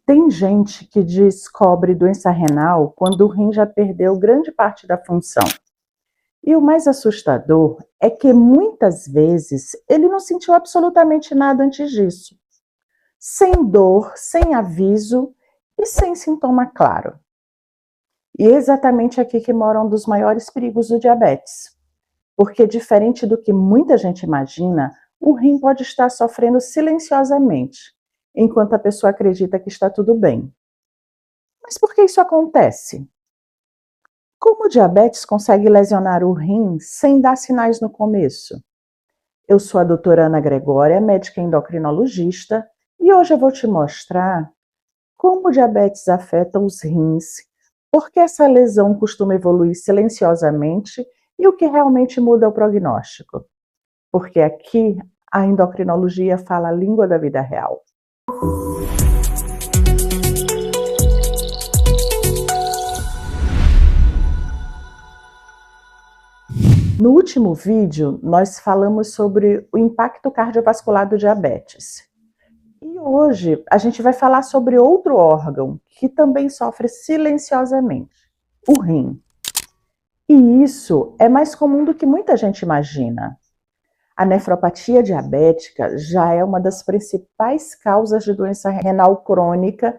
Tem gente que descobre doença renal quando o rim já perdeu grande parte da função. E o mais assustador é que muitas vezes ele não sentiu absolutamente nada antes disso. Sem dor, sem aviso e sem sintoma claro. E é exatamente aqui que mora um dos maiores perigos do diabetes. Porque, diferente do que muita gente imagina, o rim pode estar sofrendo silenciosamente, enquanto a pessoa acredita que está tudo bem. Mas por que isso acontece? Como o diabetes consegue lesionar o rim sem dar sinais no começo? Eu sou a doutora Ana Gregória, médica endocrinologista, e hoje eu vou te mostrar como o diabetes afeta os rins, por que essa lesão costuma evoluir silenciosamente e o que realmente muda o prognóstico. Porque aqui a endocrinologia fala a língua da vida real. No último vídeo, nós falamos sobre o impacto cardiovascular do diabetes. E hoje a gente vai falar sobre outro órgão que também sofre silenciosamente, o rim. E isso é mais comum do que muita gente imagina. A nefropatia diabética já é uma das principais causas de doença renal crônica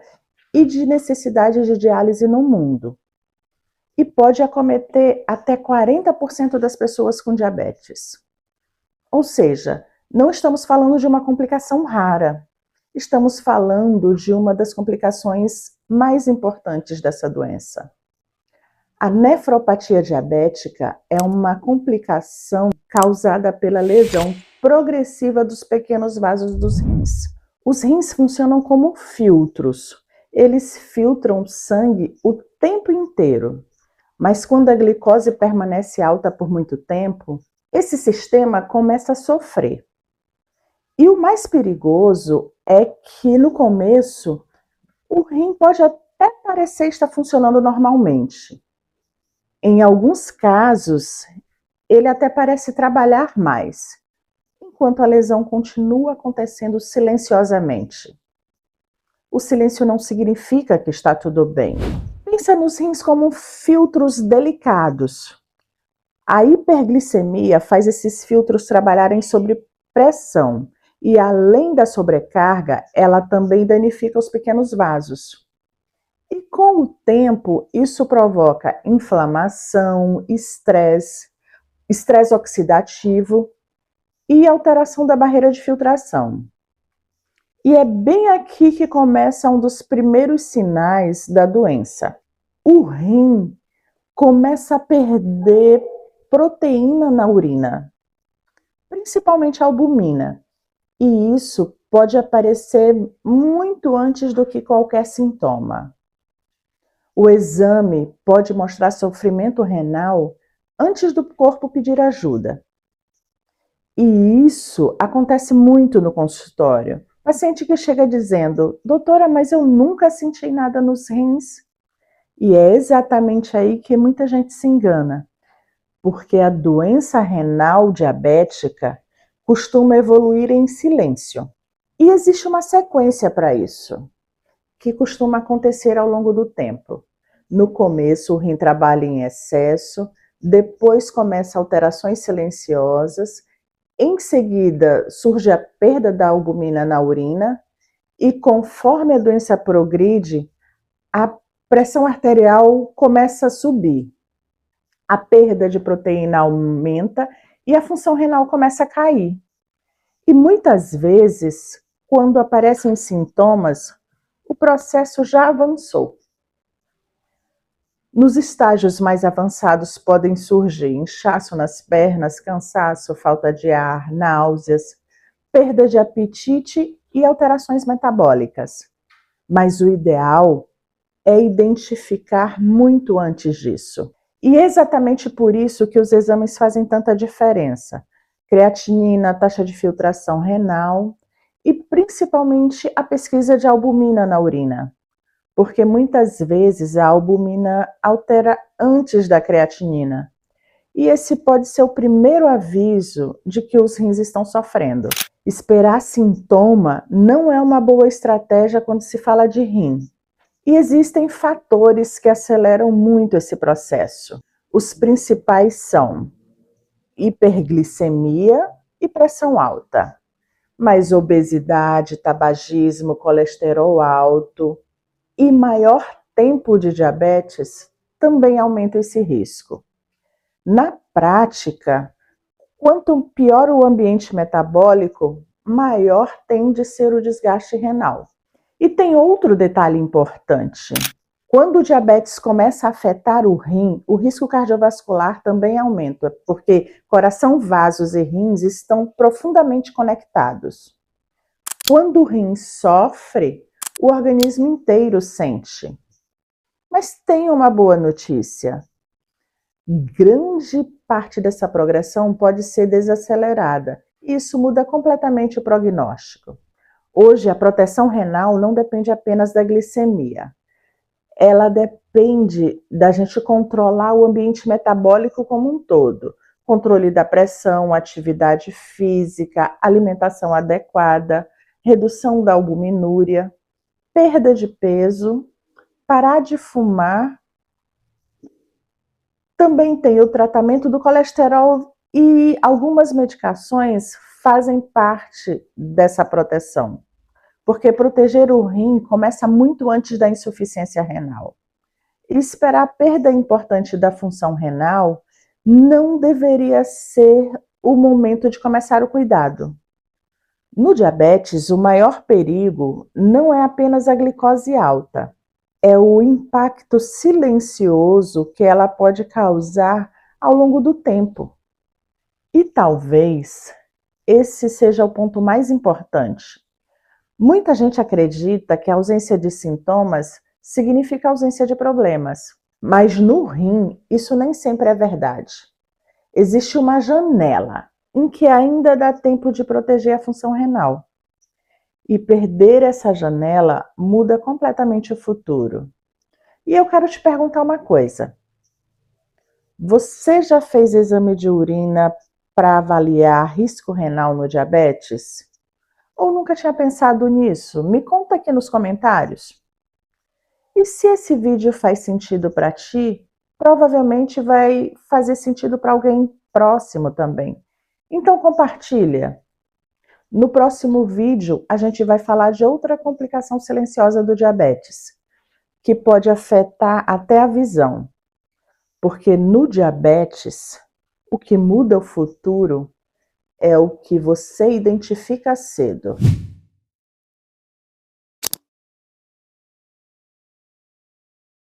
e de necessidade de diálise no mundo. E pode acometer até 40% das pessoas com diabetes. Ou seja, não estamos falando de uma complicação rara, estamos falando de uma das complicações mais importantes dessa doença. A nefropatia diabética é uma complicação causada pela lesão progressiva dos pequenos vasos dos rins. Os rins funcionam como filtros. Eles filtram sangue o tempo inteiro. Mas quando a glicose permanece alta por muito tempo, esse sistema começa a sofrer. E o mais perigoso é que no começo o rim pode até parecer estar funcionando normalmente. Em alguns casos, ele até parece trabalhar mais, enquanto a lesão continua acontecendo silenciosamente. O silêncio não significa que está tudo bem. Pensa nos rins como filtros delicados. A hiperglicemia faz esses filtros trabalharem sob pressão e, além da sobrecarga, ela também danifica os pequenos vasos. E com o tempo, isso provoca inflamação, estresse oxidativo e alteração da barreira de filtração. E é bem aqui que começa um dos primeiros sinais da doença. O rim começa a perder proteína na urina, principalmente a albumina. E isso pode aparecer muito antes do que qualquer sintoma. O exame pode mostrar sofrimento renal antes do corpo pedir ajuda. E isso acontece muito no consultório. Paciente que chega dizendo: doutora, mas eu nunca senti nada nos rins. E é exatamente aí que muita gente se engana, porque a doença renal diabética costuma evoluir em silêncio. E existe uma sequência para isso, que costuma acontecer ao longo do tempo. No começo, o rim trabalha em excesso, depois começam alterações silenciosas, em seguida surge a perda da albumina na urina e, conforme a doença progride, a pressão arterial começa a subir. A perda de proteína aumenta e a função renal começa a cair. E muitas vezes, quando aparecem sintomas, o processo já avançou. Nos estágios mais avançados podem surgir inchaço nas pernas, cansaço, falta de ar, náuseas, perda de apetite e alterações metabólicas. Mas o ideal é identificar muito antes disso. E é exatamente por isso que os exames fazem tanta diferença. Creatinina, taxa de filtração renal e principalmente a pesquisa de albumina na urina. Porque muitas vezes a albumina altera antes da creatinina. E esse pode ser o primeiro aviso de que os rins estão sofrendo. Esperar sintoma não é uma boa estratégia quando se fala de rim. E existem fatores que aceleram muito esse processo. Os principais são hiperglicemia e pressão alta. Mas obesidade, tabagismo, colesterol alto e maior tempo de diabetes também aumenta esse risco. Na prática, quanto pior o ambiente metabólico, maior tende a ser o desgaste renal. E tem outro detalhe importante. Quando o diabetes começa a afetar o rim, o risco cardiovascular também aumenta, porque coração, vasos e rins estão profundamente conectados. Quando o rim sofre, o organismo inteiro sente. Mas tem uma boa notícia. Grande parte dessa progressão pode ser desacelerada. Isso muda completamente o prognóstico. Hoje, a proteção renal não depende apenas da glicemia. Ela depende da gente controlar o ambiente metabólico como um todo. Controle da pressão, atividade física, alimentação adequada, redução da albuminúria, perda de peso, parar de fumar. Também tem o tratamento do colesterol e algumas medicações fazem parte dessa proteção, porque proteger o rim começa muito antes da insuficiência renal. E esperar a perda importante da função renal não deveria ser o momento de começar o cuidado. No diabetes, o maior perigo não é apenas a glicose alta, é o impacto silencioso que ela pode causar ao longo do tempo. E talvez esse seja o ponto mais importante. Muita gente acredita que a ausência de sintomas significa ausência de problemas, mas no rim isso nem sempre é verdade. Existe uma janela em que ainda dá tempo de proteger a função renal. E perder essa janela muda completamente o futuro. E eu quero te perguntar uma coisa. Você já fez exame de urina para avaliar risco renal no diabetes? Ou nunca tinha pensado nisso? Me conta aqui nos comentários. E se esse vídeo faz sentido para ti, provavelmente vai fazer sentido para alguém próximo também. Então compartilha. No próximo vídeo, a gente vai falar de outra complicação silenciosa do diabetes, que pode afetar até a visão. Porque no diabetes, o que muda o futuro é o que você identifica cedo.